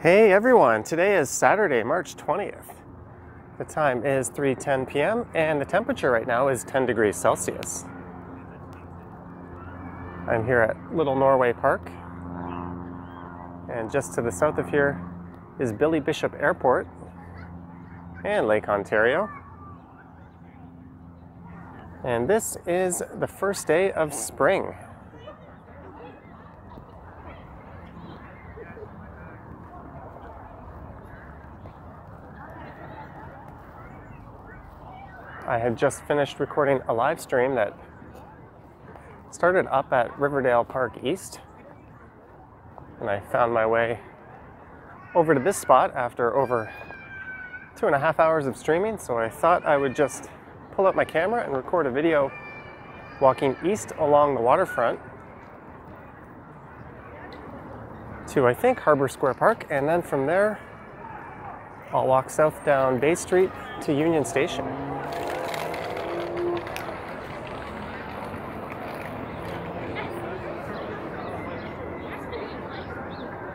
Hey everyone, today is Saturday, March 20th. The time is 3:10 p.m. and the temperature right now is 10 degrees Celsius. I'm here at Little Norway Park, and just to the south of here is Billy Bishop Airport and Lake Ontario. And this is the first day of spring. I had just finished recording a live stream that started up at Riverdale Park East, and I found my way over to this spot after over 2.5 hours of streaming, so I thought I would just pull up my camera and record a video walking east along the waterfront to, I think, Harbor Square Park, and then from there I'll walk south down Bay Street to Union Station.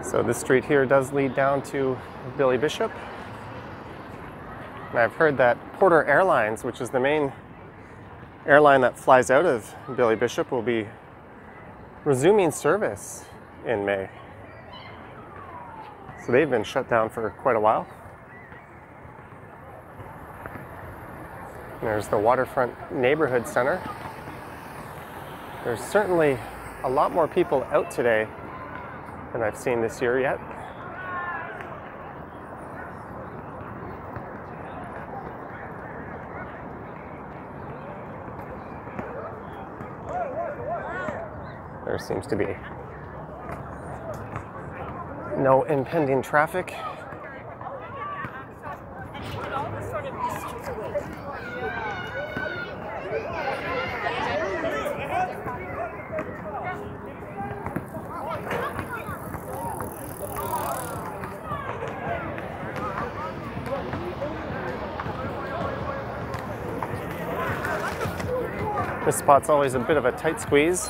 So this street here does lead down to Billy Bishop. And I've heard that Porter Airlines, which is the main airline that flies out of Billy Bishop, will be resuming service in May. So they've been shut down for quite a while. And there's the Waterfront Neighborhood Center. There's certainly a lot more people out today than I've seen this year yet. There seems to be no impending traffic. This spot's always a bit of a tight squeeze.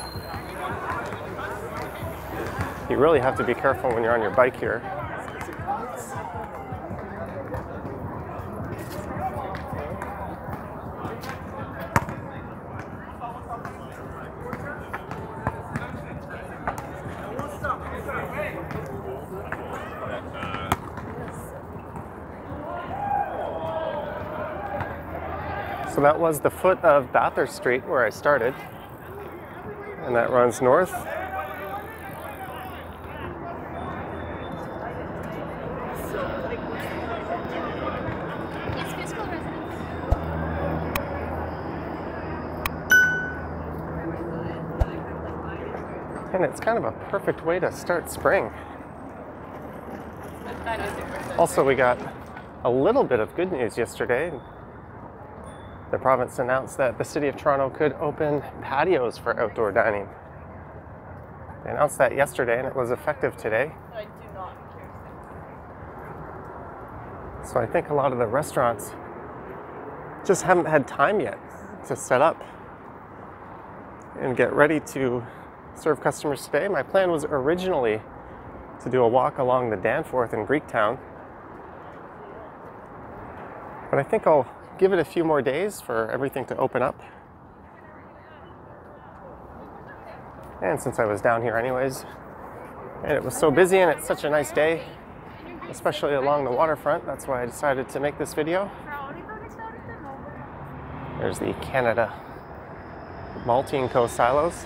You really have to be careful when you're on your bike here. So that was the foot of Bathurst Street where I started, and that runs north. And it's kind of a perfect way to start spring. Also, we got a little bit of good news yesterday. The province announced that the City of Toronto could open patios for outdoor dining. They announced that yesterday and it was effective today. I do not care. So I think a lot of the restaurants just haven't had time yet to set up and get ready to serve customers today. My plan was originally to do a walk along the Danforth in Greektown, but I think I'll give it a few more days for everything to open up. And since I was down here anyways, and it was so busy and it's such a nice day, especially along the waterfront, that's why I decided to make this video. There's the Canada Malting Co. silos.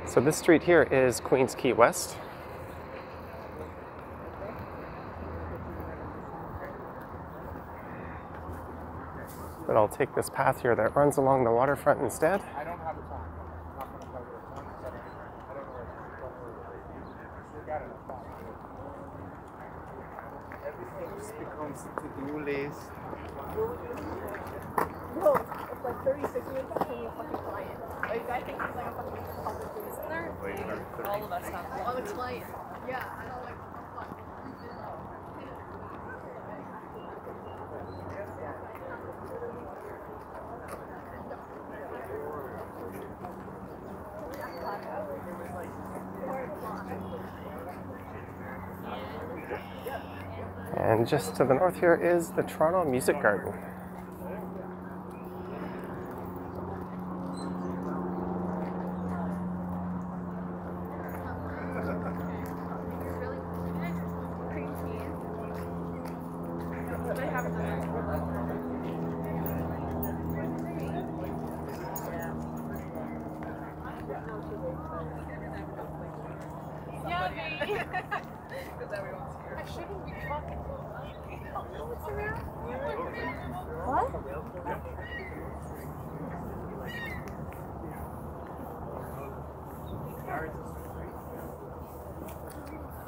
So this street here is Queens Quay West. But I'll take this path here that runs along the waterfront instead. I don't have a time. I'm not going to tell you the time. I don't know where everything just becomes to-do list. Bro, it's like 36 minutes from a fucking client. Like, I think he's like a fucking public in there. All of us have. On the client. Yeah, I don't like. And just to the north here is the Toronto Music Garden.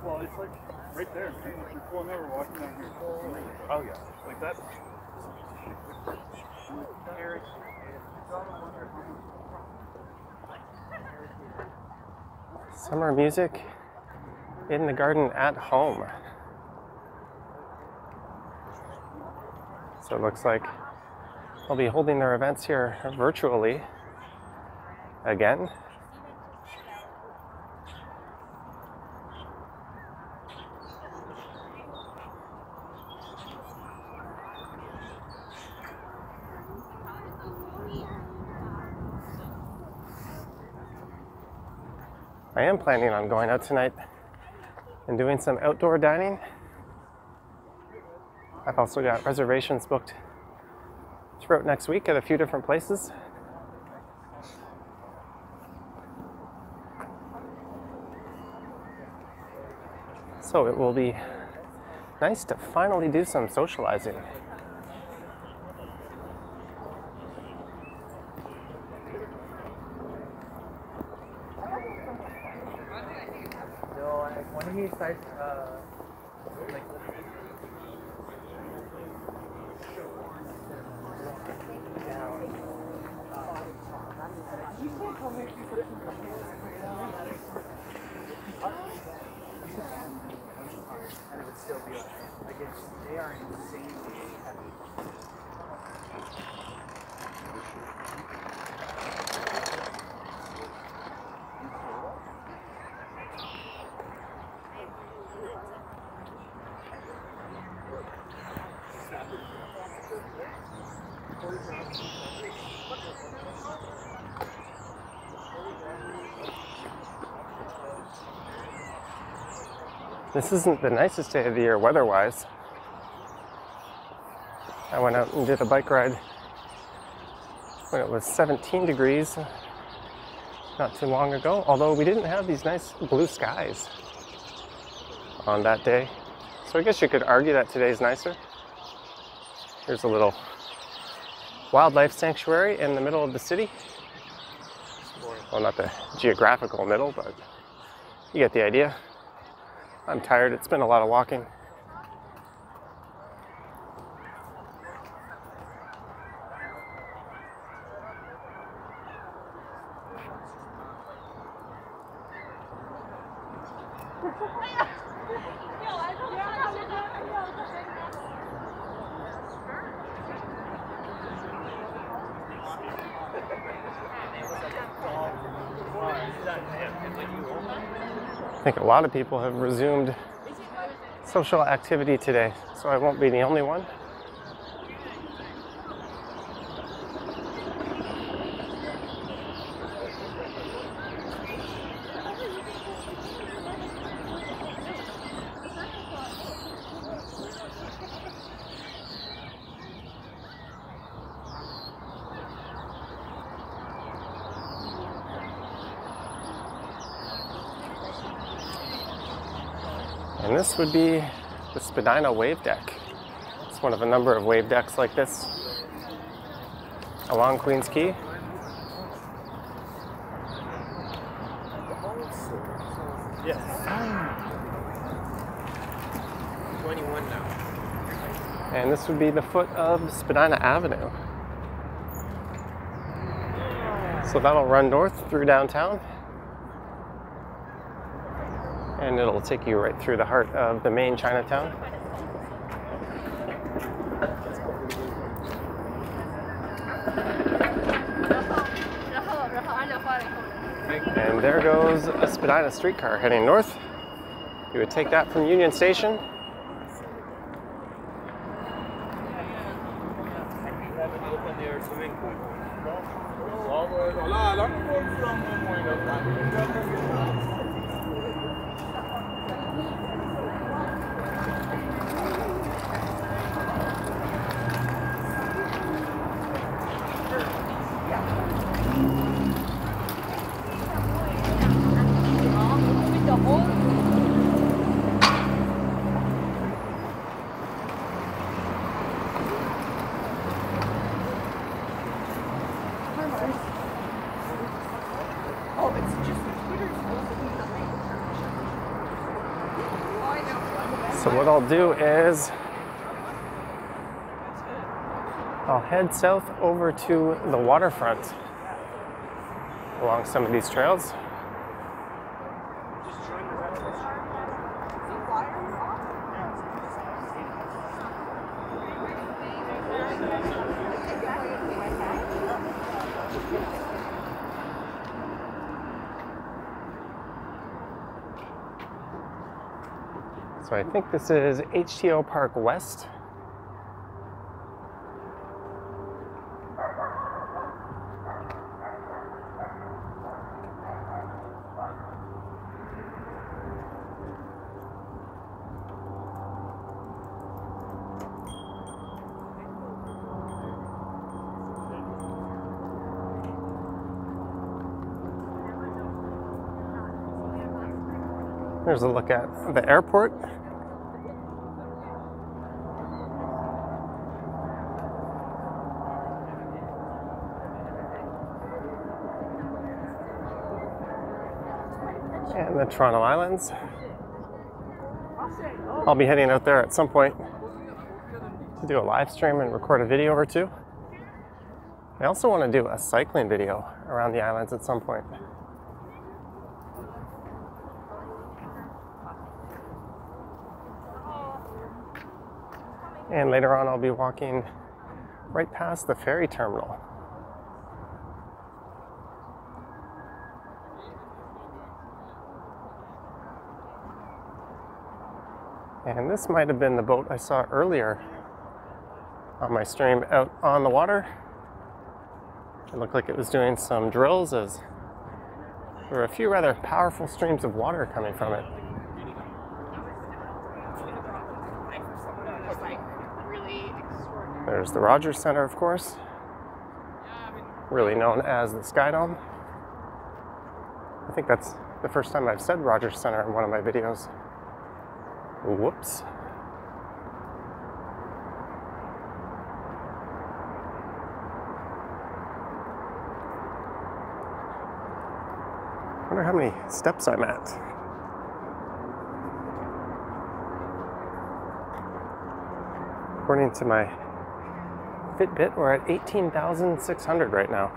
Well, it's like right there. If you're pulling over, walking down here. Oh yeah, like that. Summer music in the garden at home. So it looks like they'll be holding their events here virtually again. I am planning on going out tonight and doing some outdoor dining. I've also got reservations booked throughout next week at a few different places. So it will be nice to finally do some socializing. One of these sites, like, and it would still be like they are insanely heavy. This isn't the nicest day of the year weather-wise. I went out and did a bike ride when it was 17 degrees not too long ago, although we didn't have these nice blue skies on that day. So I guess you could argue that today's nicer. Here's a little wildlife sanctuary in the middle of the city. Well, not the geographical middle, but you get the idea. I'm tired, it's been a lot of walking. I think a lot of people have resumed social activity today, so I won't be the only one. And this would be the Spadina wave deck. It's one of a number of wave decks like this along Queens Quay. Yes. 21 now. And this would be the foot of Spadina Avenue. So that'll run north through downtown. And it'll take you right through the heart of the main Chinatown. And there goes a Spadina streetcar heading north. You would take that from Union Station So what I'll do is I'll head south over to the waterfront along some of these trails. So I think this is HTO Park West. There's a look at the airport. And the Toronto Islands. I'll be heading out there at some point to do a live stream and record a video or two. I also want to do a cycling video around the islands at some point. And later on I'll be walking right past the ferry terminal. And this might have been the boat I saw earlier on my stream out on the water. It looked like it was doing some drills as there were a few rather powerful streams of water coming from it. There's the Rogers Center, of course, really known as the Sky Dome. I think that's the first time I've said Rogers Center in one of my videos. Whoops. I wonder how many steps I'm at. According to my Fitbit, we're at 18,600 right now.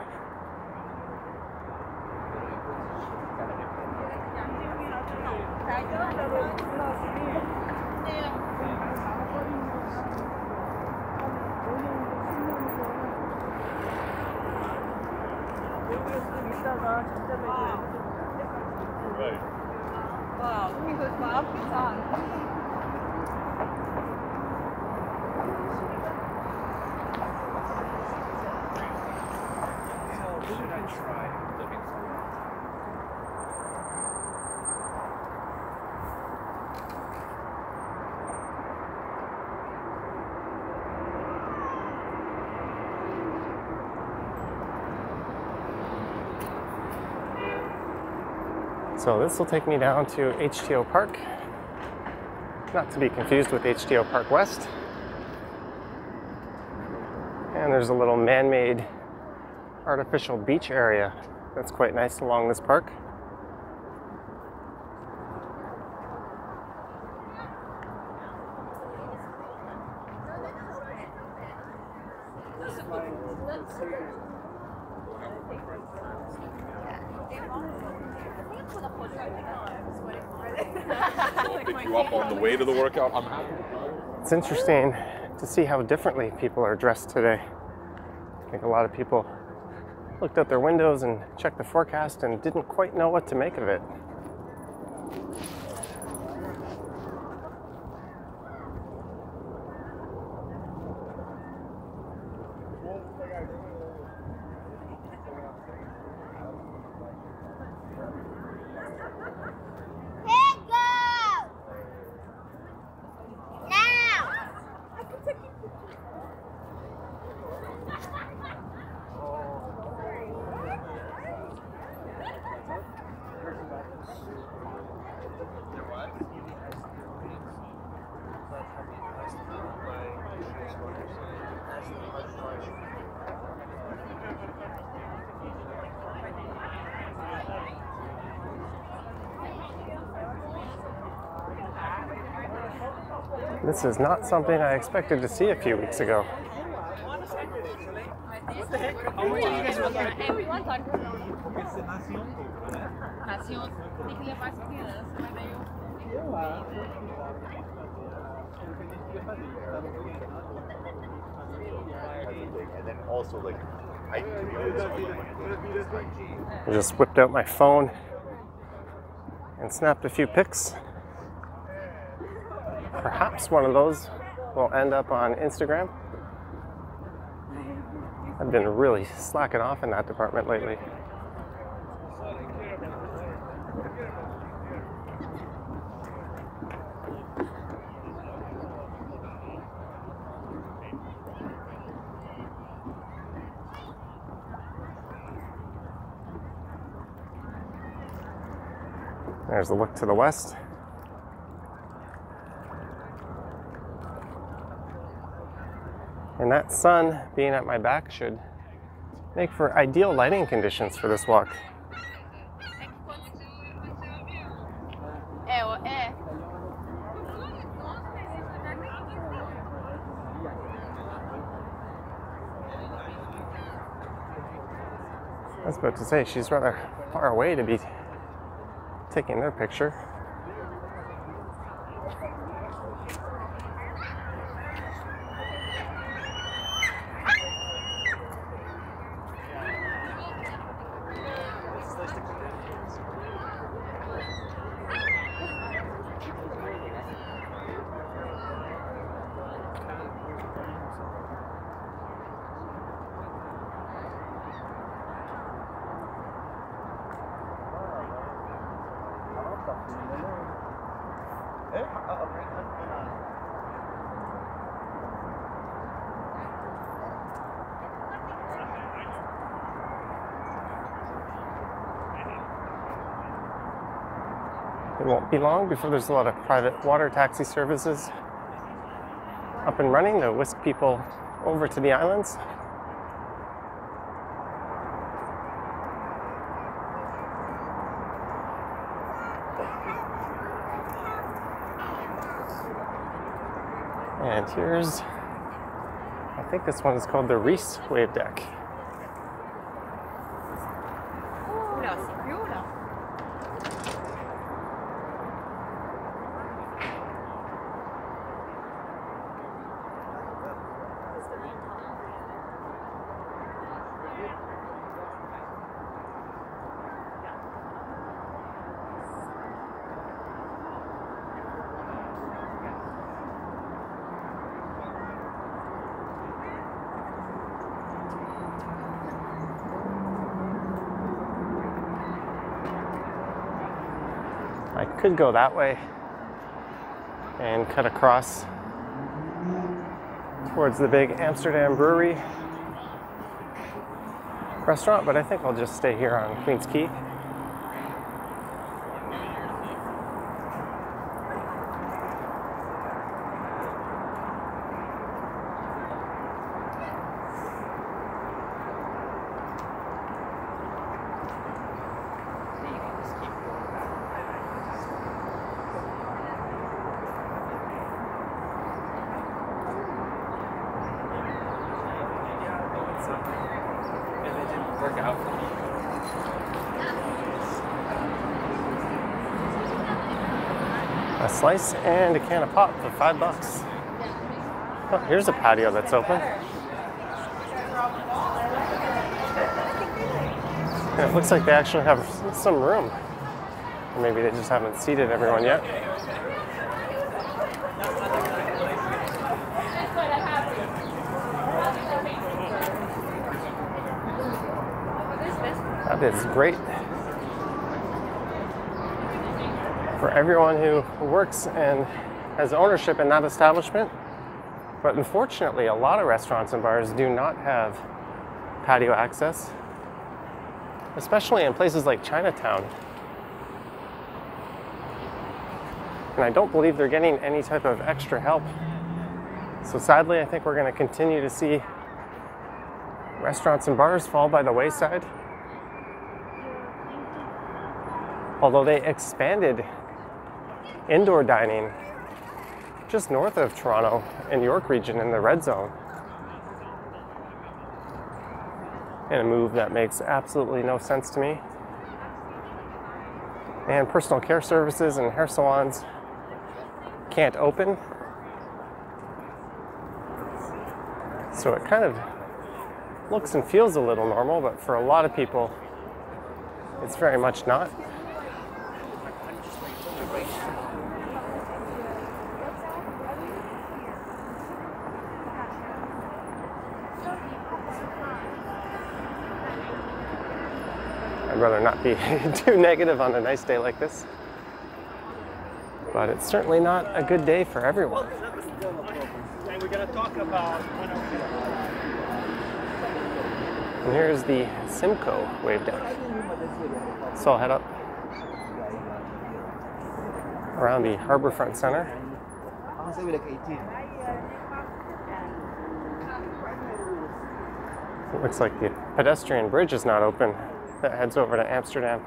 So this will take me down to HTO Park, not to be confused with HTO Park West. And there's a little man-made artificial beach area that's quite nice along this park. Pick you up on the way to the workout. I'm happy. It's interesting to see how differently people are dressed today. I think a lot of people looked out their windows and checked the forecast and didn't quite know what to make of it. This is not something I expected to see a few weeks ago. And then also like I just whipped out my phone and snapped a few pics. Perhaps one of those will end up on Instagram. I've been really slacking off in that department lately. There's a look to the west. And that sun being at my back should make for ideal lighting conditions for this walk. I was about to say, she's rather far away to be taking their picture. It won't be long before there's a lot of private water taxi services up and running to whisk people over to the islands. And here's, I think this one is called the Reese Wave Deck. I could go that way and cut across towards the big Amsterdam Brewery restaurant, but I think I'll just stay here on Queens Quay. A slice and a can of pop for $5. Oh, here's a patio that's open. And it looks like they actually have some room. Or maybe they just haven't seated everyone yet. That is great for everyone who works and has ownership in that establishment. But unfortunately, a lot of restaurants and bars do not have patio access, especially in places like Chinatown. And I don't believe they're getting any type of extra help. So sadly, I think we're going to continue to see restaurants and bars fall by the wayside. Although they expanded indoor dining just north of Toronto in York region in the red zone. And a move that makes absolutely no sense to me. And personal care services and hair salons can't open. So it kind of looks and feels a little normal, but for a lot of people, it's very much not. I'd rather not be too negative on a nice day like this, but it's certainly not a good day for everyone. And we're gonna talk about And here's the Simcoe wave deck. So I'll head up around the Harbourfront Center. It looks like the pedestrian bridge is not open that heads over to Amsterdam.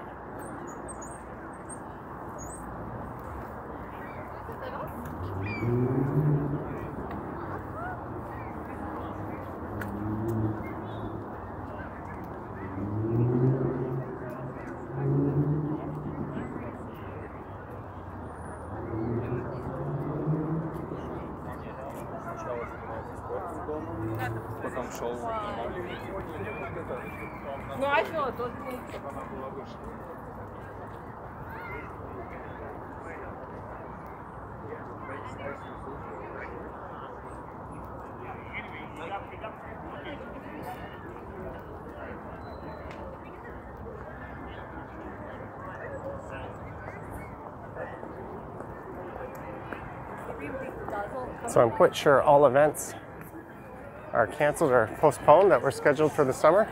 No, I feel it. So I'm quite sure all events are canceled or postponed that were scheduled for the summer.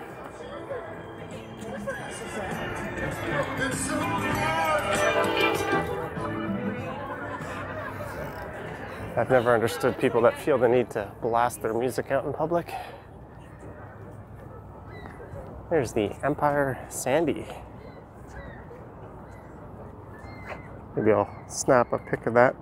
I've never understood people that feel the need to blast their music out in public. There's the Empire Sandy. Maybe I'll snap a pic of that.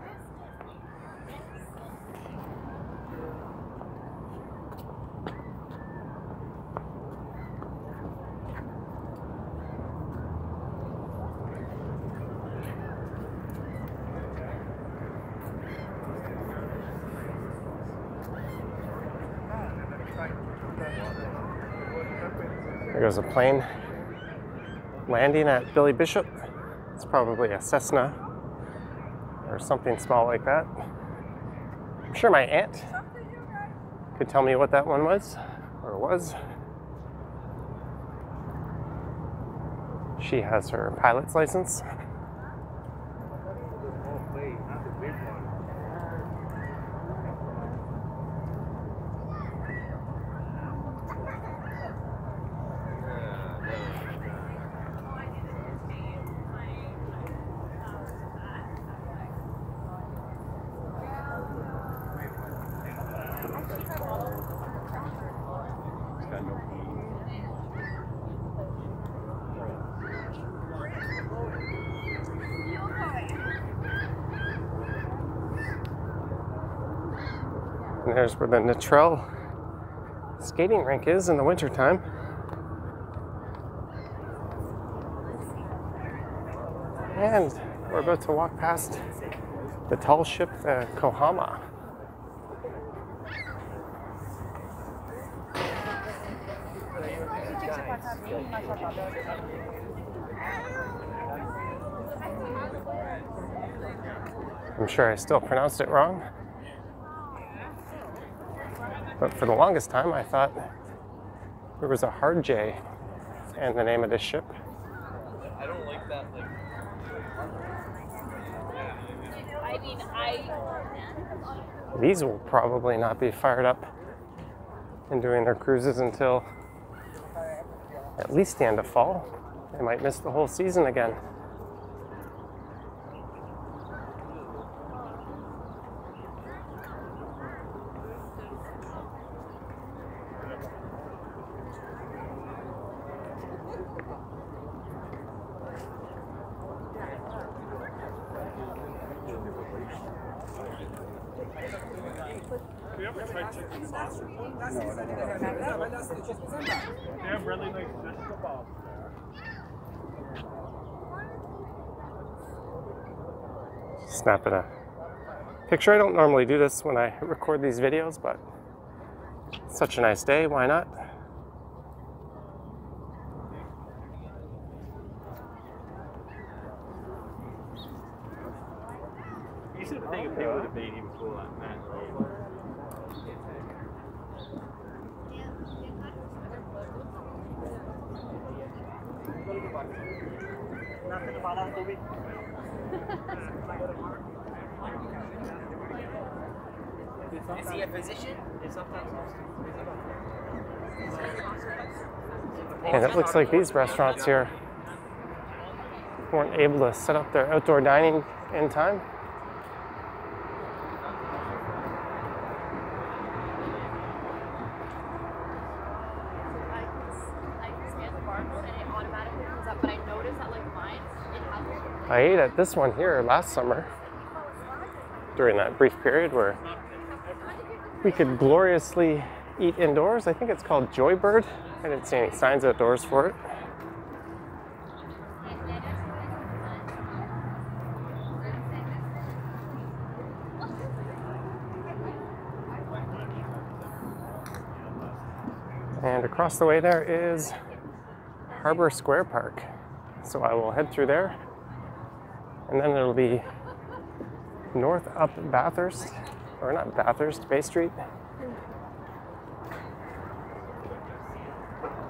There goes a plane landing at Billy Bishop. It's probably a Cessna or something small like that. I'm sure my aunt could tell me what that one was or was. She has her pilot's license. And there's where the Natrel skating rink is in the wintertime. And we're about to walk past the tall ship, the Kohama. I'm sure I still pronounced it wrong. But for the longest time, I thought there was a hard J in the name of this ship. I don't like that. These will probably not be fired up and doing their cruises until at least the end of fall. They might miss the whole season again. They have really nice fish kebabs there. Snapping a picture. I don't normally do this when I record these videos, but it's such a nice day, why not? You should think if people would have been even cool like that. Is he a physician? And it looks like these restaurants here weren't able to set up their outdoor dining in time. I ate at this one here last summer during that brief period where we could gloriously eat indoors. I think it's called Joybird. I didn't see any signs outdoors for it. And across the way there is Harbor Square Park. So I will head through there, and then it'll be north up Bathurst, or not Bathurst, Bay Street,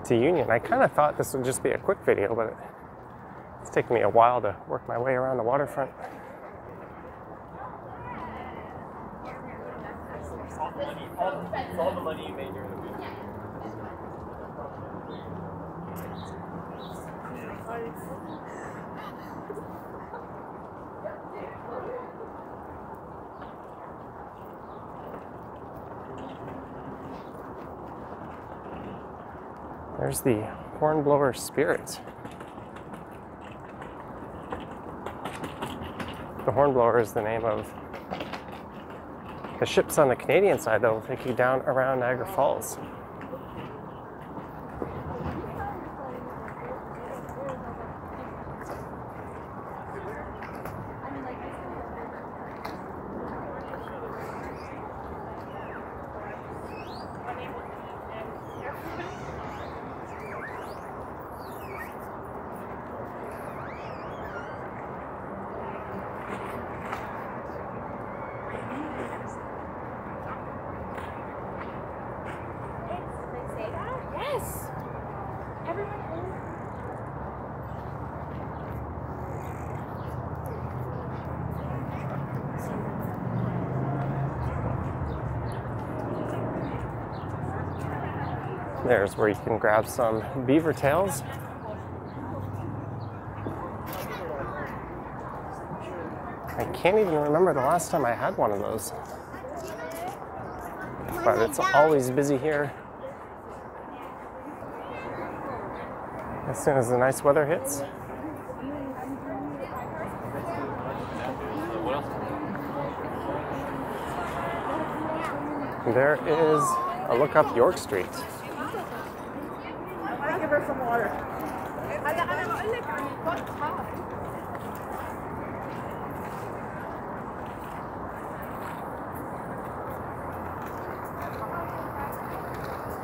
to Union. I kind of thought this would just be a quick video, but it's taken me a while to work my way around the waterfront. All the money you made during the week. There's the Hornblower Spirit. The Hornblower is the name of the ships on the Canadian side that will take you down around Niagara Falls. There's where you can grab some beaver tails. I can't even remember the last time I had one of those. But it's always busy here. As soon as the nice weather hits. There is a look up York Street. I give her some water.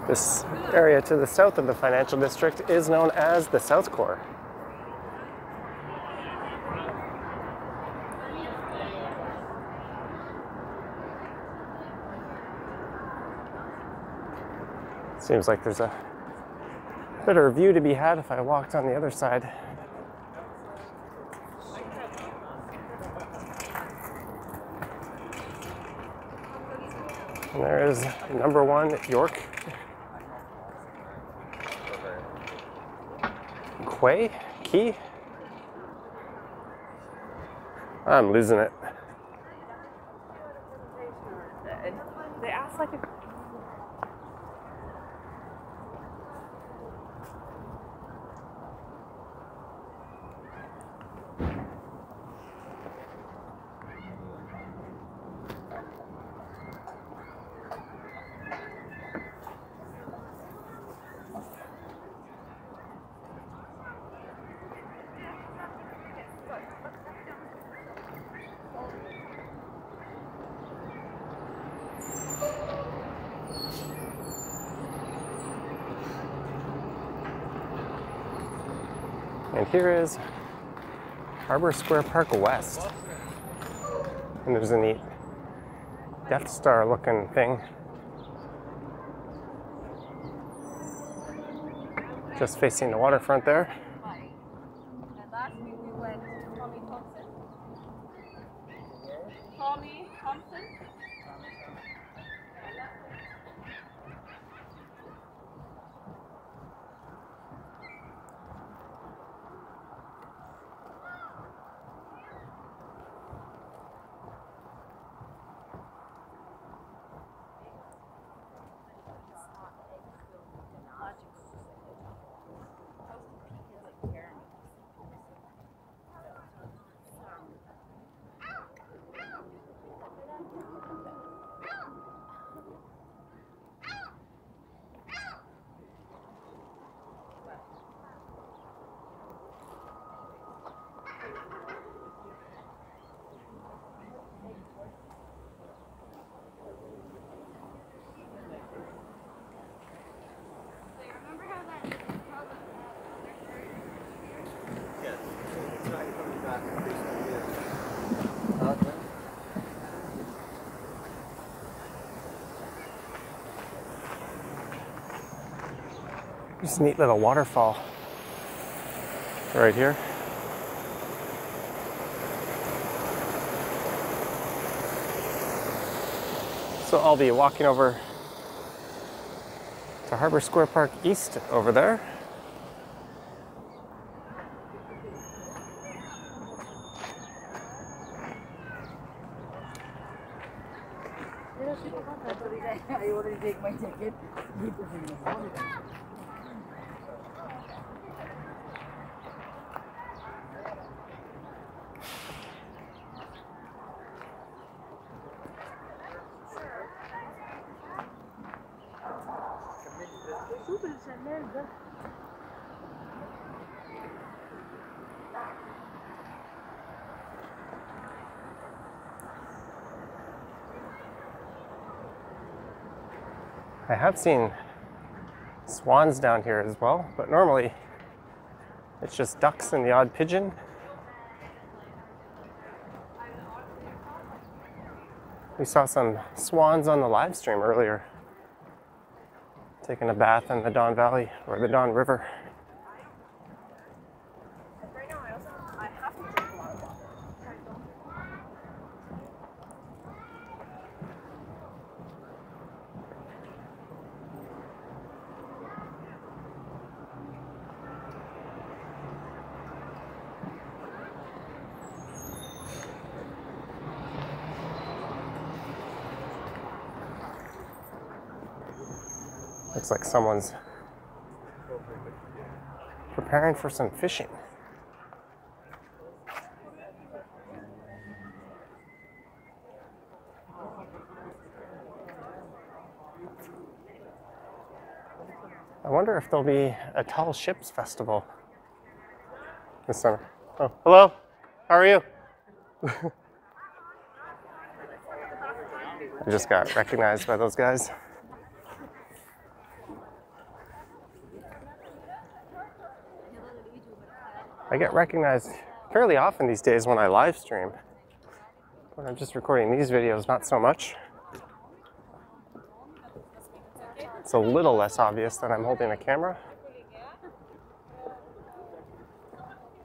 This area to the south of the financial district is known as the South Core. Seems like there's a better view to be had if I walked on the other side. And there is number 1 York Quay? I'm losing it. They asked like a And here is Harbor Square Park West. And there's a neat Death Star looking thing just facing the waterfront there. And last week we went to Tommy Thompson. Tommy Thompson. Just a neat little waterfall right here. So I'll be walking over to Harbor Square Park East over there. I already take my jacket. I have seen swans down here as well, but normally it's just ducks and the odd pigeon. We saw some swans on the live stream earlier, taking a bath in the Don Valley or the Don River. Right now I have to drink a lot of water. Looks like someone's preparing for some fishing. I wonder if there'll be a Tall Ships Festival this summer. Oh, hello. How are you? I just got recognized by those guys. I get recognized fairly often these days when I live stream. When I'm just recording these videos, not so much. It's a little less obvious that I'm holding a camera.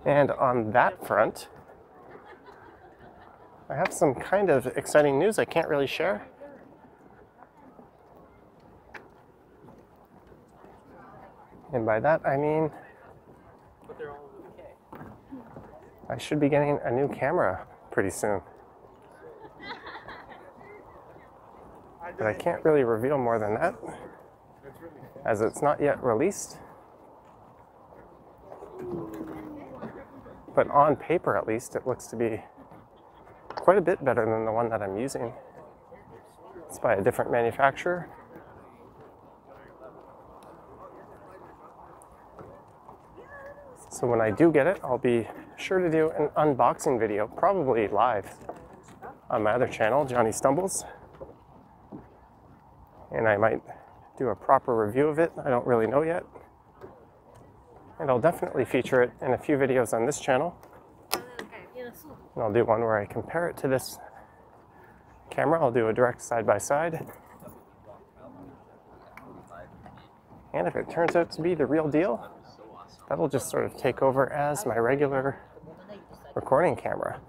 And on that front, I have some kind of exciting news I can't really share. And by that I mean I should be getting a new camera pretty soon. But I can't really reveal more than that, as it's not yet released. But on paper, at least, it looks to be quite a bit better than the one that I'm using. It's by a different manufacturer. So when I do get it, I'll be sure to do an unboxing video, probably live, on my other channel, Johnny Stumbles. And I might do a proper review of it. I don't really know yet. And I'll definitely feature it in a few videos on this channel. And I'll do one where I compare it to this camera. I'll do a direct side-by-side. And if it turns out to be the real deal, that'll just sort of take over as my regular recording camera.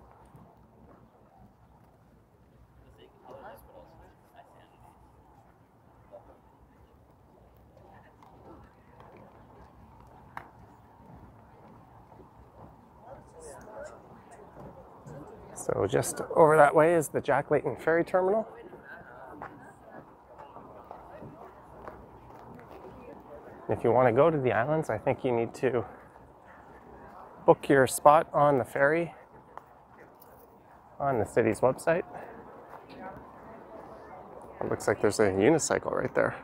So just over that way is the Layton Ferry terminal. If you want to go to the islands, I think you need to book your spot on the ferry on the city's website. It looks like there's a unicycle right there.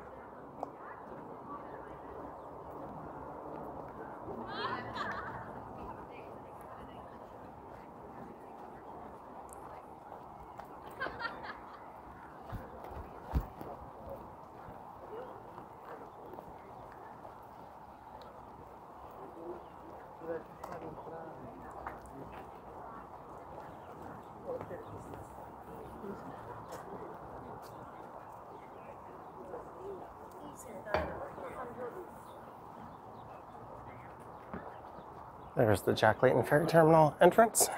There's the Layton Ferry Terminal entrance.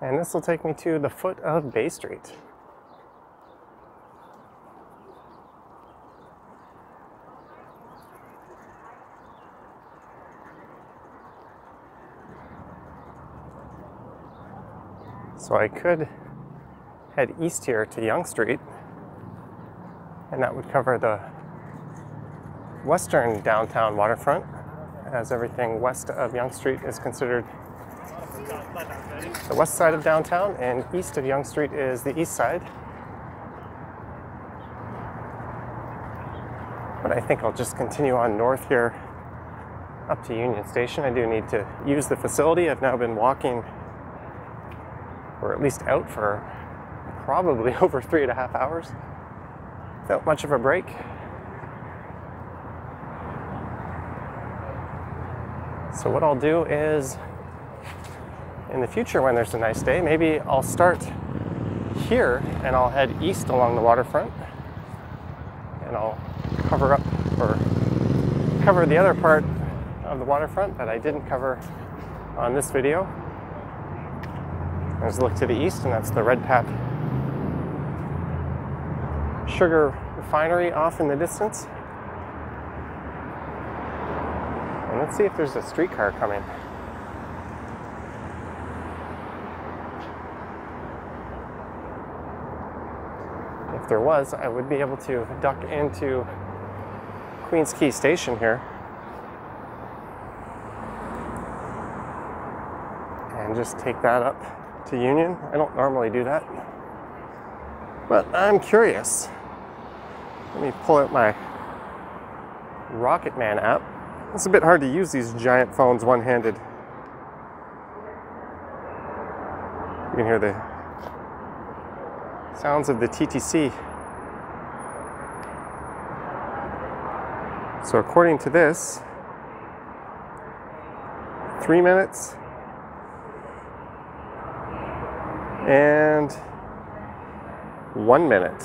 And this will take me to the foot of Bay Street. So I could head east here to Yonge Street, and that would cover the western downtown waterfront, as everything west of Yonge Street is considered the west side of downtown, and east of Yonge Street is the east side. But I think I'll just continue on north here up to Union Station. I do need to use the facility. I've now been walking, or at least out, for probably over 3.5 hours without much of a break. So what I'll do is, in the future when there's a nice day, maybe I'll start here and I'll head east along the waterfront, and I'll cover the other part of the waterfront that I didn't cover on this video. There's a look to the east, and that's the Red Pap sugar refinery off in the distance. And let's see if there's a streetcar coming. If there was, I would be able to duck into Queens Quay Station here and just take that up to Union. I don't normally do that, but I'm curious. Let me pull out my Rocketman app. It's a bit hard to use these giant phones one-handed. You can hear the sounds of the TTC. So according to this, 3 minutes and 1 minute.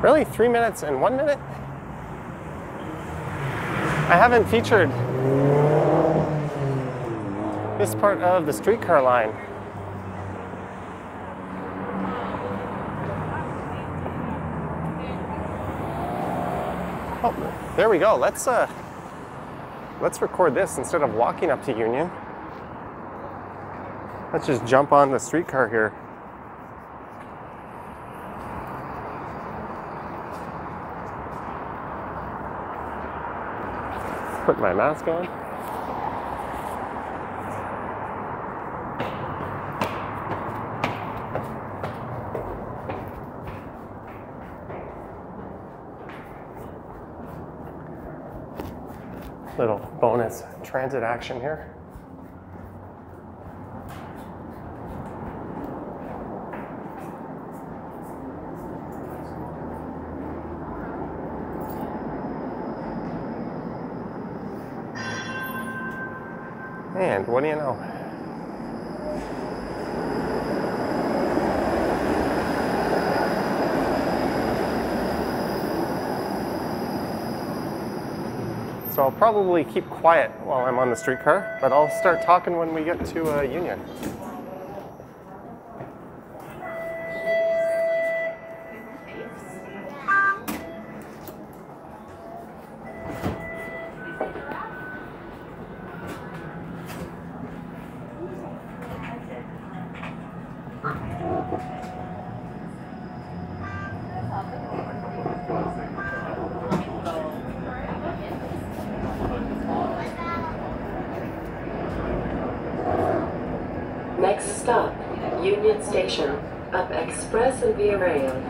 Really? 3 minutes and 1 minute? I haven't featured this part of the streetcar line. Oh, there we go. Let's record this instead of walking up to Union. Let's just jump on the streetcar here. Put my mask on. Little bonus transit action here. And what do you know? So I'll probably keep quiet while I'm on the streetcar, but I'll start talking when we get to Union. Next stop, Union Station, up Express and Via Rail.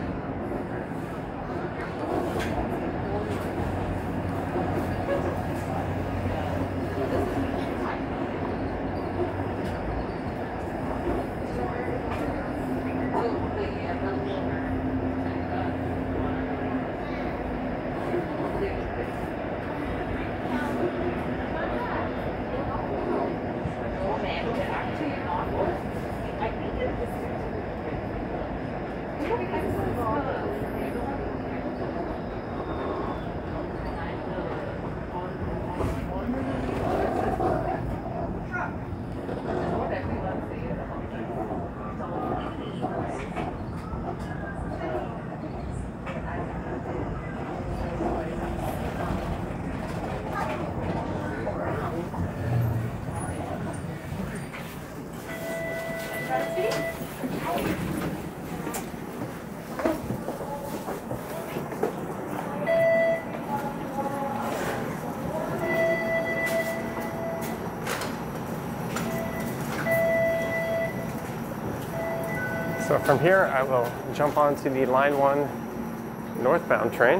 So from here, I will jump onto the Line 1 northbound train.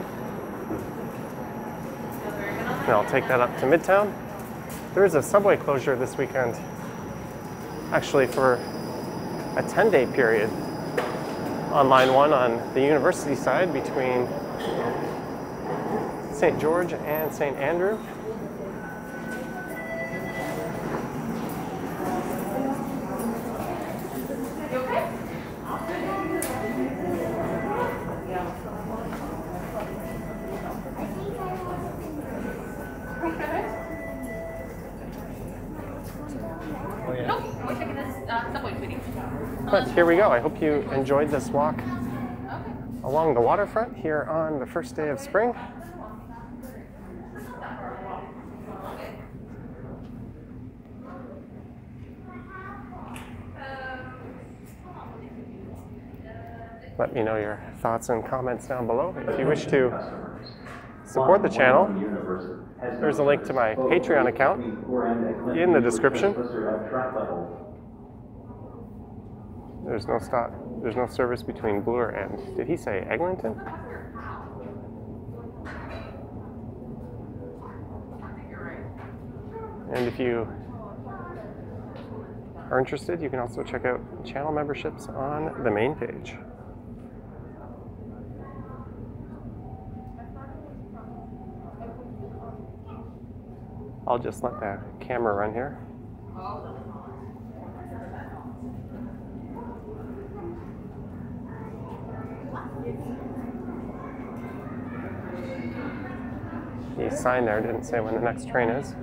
And I'll take that up to Midtown. There is a subway closure this weekend, actually for a 10-day period on Line 1 on the university side between St. George and St. Andrew. But here we go. I hope you enjoyed this walk along the waterfront here on the first day of spring. Let me know your thoughts and comments down below. If you wish to support the channel, there's a link to my Patreon account in the description. There's no service between Bloor and, did he say Eglinton? And if you are interested, you can also check out channel memberships on the main page. I'll just let the camera run here. The sign there didn't say when the next train is.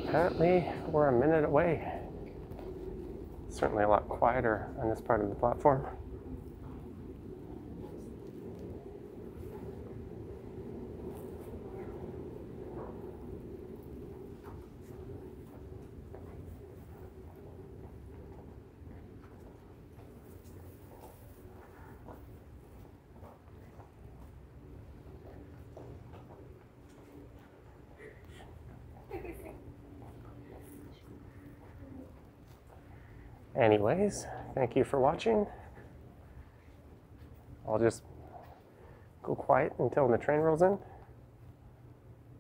Apparently, we're a minute away. Certainly a lot quieter on this part of the platform. Anyways, thank you for watching. I'll just go quiet until the train rolls in.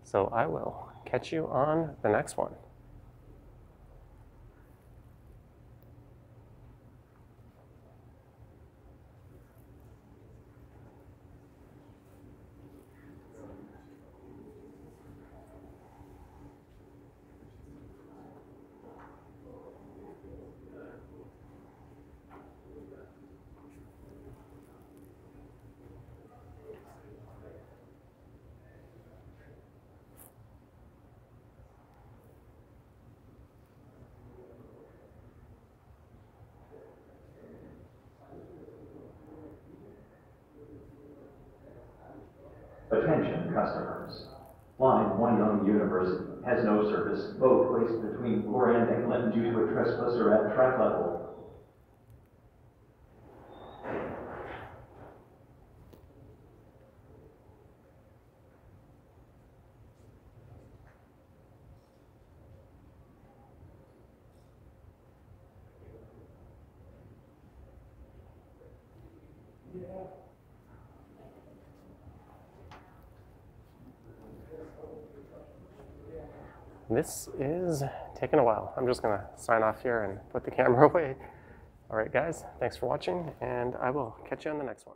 So I will catch you on the next one. Attention customers. Line 1 Young University has no service both ways between Flora and England due to a trespasser at track level. This is taking a while. I'm just gonna sign off here and put the camera away. All right, guys, thanks for watching, and I will catch you on the next one.